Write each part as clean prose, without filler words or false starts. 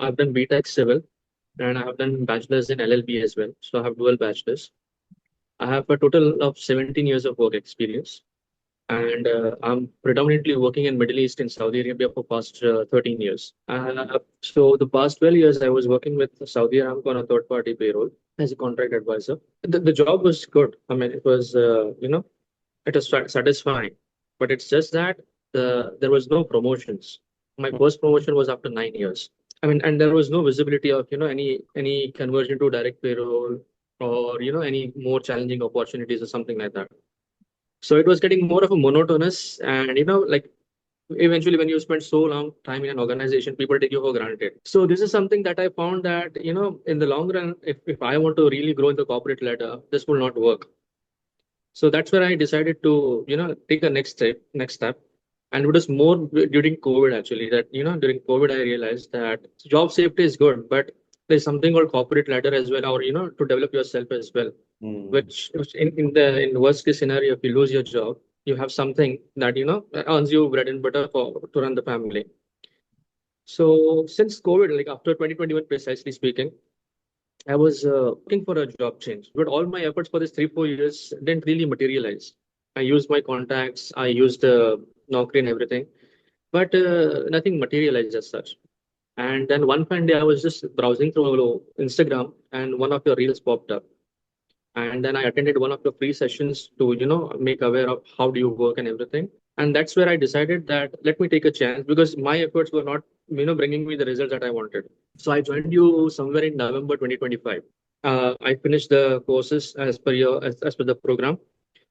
I've done BTech Civil and I have done bachelor's in LLB as well. So I have dual bachelor's. I have a total of 17 years of work experience. And I'm predominantly working in Middle East in Saudi Arabia for past 13 years. So the past 12 years, I was working with Saudi Aramco on a third-party payroll as a contract advisor. The job was good. I mean, it was, it was satisfying, but it's just that there was no promotions. My first promotion was after 9 years. I mean, and there was no visibility of, any conversion to direct payroll or, any more challenging opportunities or something like that. So it was getting more of a monotonous and, like eventually when you spend so long time in an organization, people take you for granted. So this is something that I found that, in the long run, if I want to really grow in the corporate ladder, this will not work. So that's where I decided to, take a next step. And it was more during COVID actually that, during COVID, I realized that job safety is good, but there's something called corporate ladder as well, or, to develop yourself as well, which in worst case scenario, if you lose your job, you have something that, earns you bread and butter to run the family. So since COVID, like after 2021, precisely speaking, I was looking for a job change, but all my efforts for this 3 4 years didn't really materialize. I used my contacts, I used Naukri and everything, but nothing materialized as such. And then one fine day, I was just browsing through Instagram, and one of your reels popped up. And then I attended one of the free sessions to, make aware of how do you work and everything. And that's where I decided that let me take a chance because my efforts were not, bringing me the results that I wanted. So I joined you somewhere in November 2025. I finished the courses as per the program.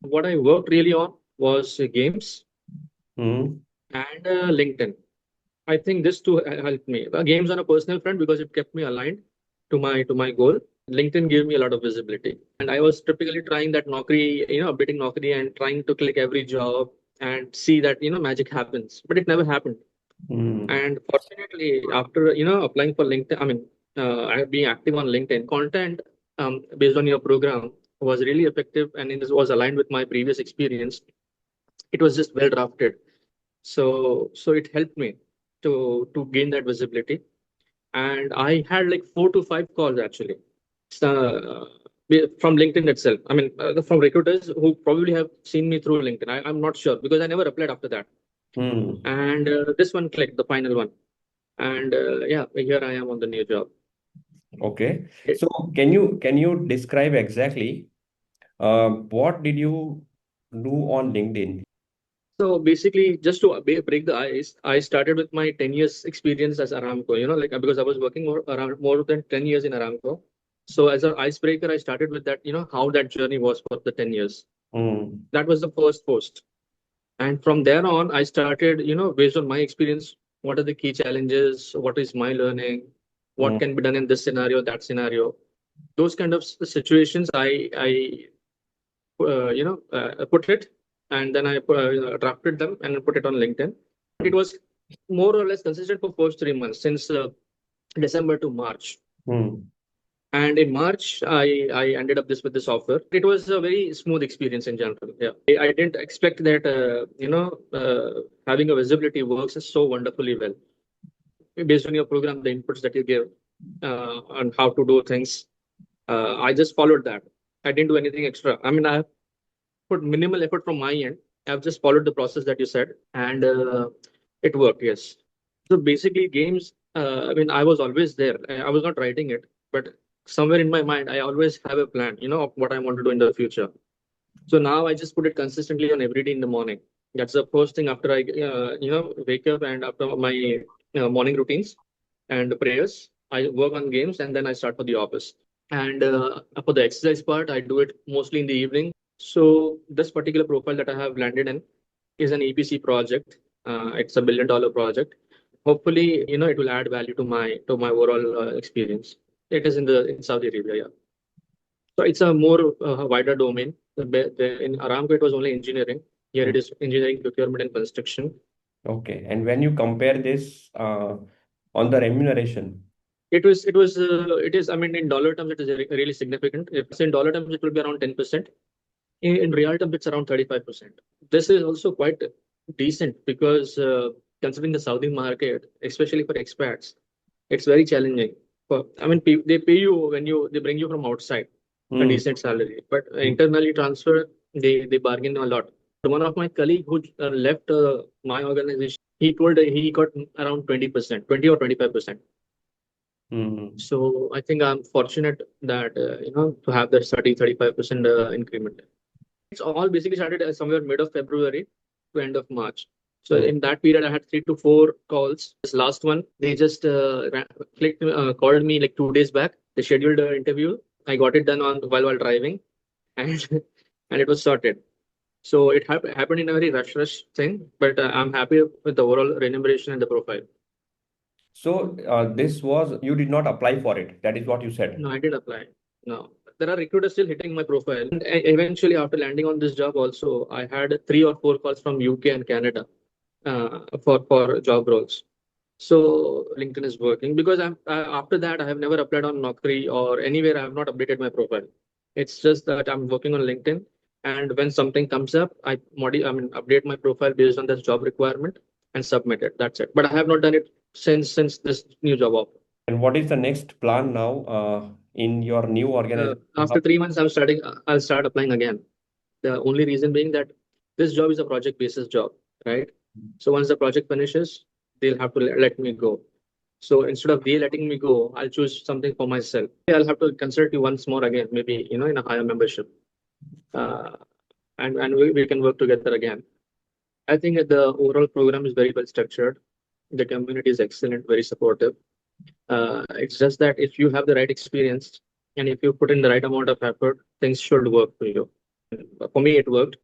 What I worked really on was games Hmm. and LinkedIn. I think this too helped me. Games on a personal front because it kept me aligned to my goal. LinkedIn gave me a lot of visibility, and I was typically trying that Naukri, updating Naukri and trying to click every job and see that magic happens, but it never happened. Hmm. And fortunately, after applying for LinkedIn, I mean, I being active on LinkedIn, content based on your program was really effective, and it was aligned with my previous experience. It was just well drafted, so it helped me to gain that visibility. And I had like 4 to 5 calls actually, from LinkedIn itself. I mean, from recruiters who probably have seen me through LinkedIn. I'm not sure because I never applied after that. Hmm. And this one clicked, the final one. And yeah, here I am on the new job. Okay. It- So can you describe exactly what did you do on LinkedIn? so basically, just to break the ice, I started with my 10 years experience as Aramco, like because I was working around more than 10 years in Aramco. So as an icebreaker, I started with that, how that journey was for the 10 years. Hmm. That was the first post. And from there on, I started, based on my experience, what are the key challenges? What is my learning? What Hmm. can be done in this scenario, that scenario? Those kind of situations, I put it, and then I drafted them and put it on LinkedIn. It was more or less consistent for first 3 months since December to March. Hmm. And in March, I ended up this offer. It was a very smooth experience in general. Yeah, I didn't expect that having a visibility works so wonderfully well based on your program, the inputs that you give on how to do things. I just followed that. I didn't do anything extra. I mean, I put minimal effort from my end. I've just followed the process that you said, and it worked. Yes. So basically, games. I mean, I was always there. I was not writing it, but somewhere in my mind, I always have a plan. Of what I want to do in the future. So now I just put it consistently on every day in the morning. That's the first thing after I, wake up and after my morning routines and prayers. I work on games and then I start for the office. And for the exercise part, I do it mostly in the evening. So this particular profile that I have landed in is an EPC project. It's a $1 billion project. Hopefully, it will add value to my overall experience. It is in Saudi Arabia, yeah. So it's a more wider domain. In Aramco, it was only engineering. Here Hmm. it is engineering, procurement, and construction. Okay. And when you compare this on the remuneration, It is. I mean, in dollar terms, it is really significant. If it's in dollar terms, it will be around 10%. In real terms, it's around 35%. This is also quite decent because considering the Saudi market, especially for expats, It's very challenging. I mean, they pay you when they bring you from outside a Hmm. decent salary, but Hmm. internally transfer they bargain a lot. One of my colleague who left my organization, he told he got around 20%, 20 or 25%. Hmm. So I think I'm fortunate that to have that 35% increment. It's all basically started somewhere mid of February to end of March. So Hmm. in that period, I had 3 to 4 calls. This last one, they just called me like 2 days back. They scheduled an interview. I got it done on while driving, and and it was sorted. So it happened in a very rush thing, but I'm happy with the overall remuneration and the profile. So this was, you did not apply for it. That is what you said. No, I did apply. No, there are recruiters still hitting my profile. And eventually, after landing on this job, also I had 3 or 4 calls from UK and Canada for job roles. So LinkedIn is working because after that I have never applied on Naukri or anywhere. I have not updated my profile. It's just that I'm working on LinkedIn, and when something comes up, I mean update my profile based on this job requirement and submit it. That's it. But I have not done it since this new job offer. And what is the next plan now in your new organization? After 3 months, I'll start applying again. The only reason being that this job is a project basis job, right? So once the project finishes, they'll have to let me go. So instead of they letting me go, I'll choose something for myself. I'll have to consult you once more again, maybe in a higher membership, uh, and we can work together again. I think that the overall program is very well structured. The community is excellent, very supportive. It's just that if you have the right experience and if you put in the right amount of effort, things should work for you. For me, it worked.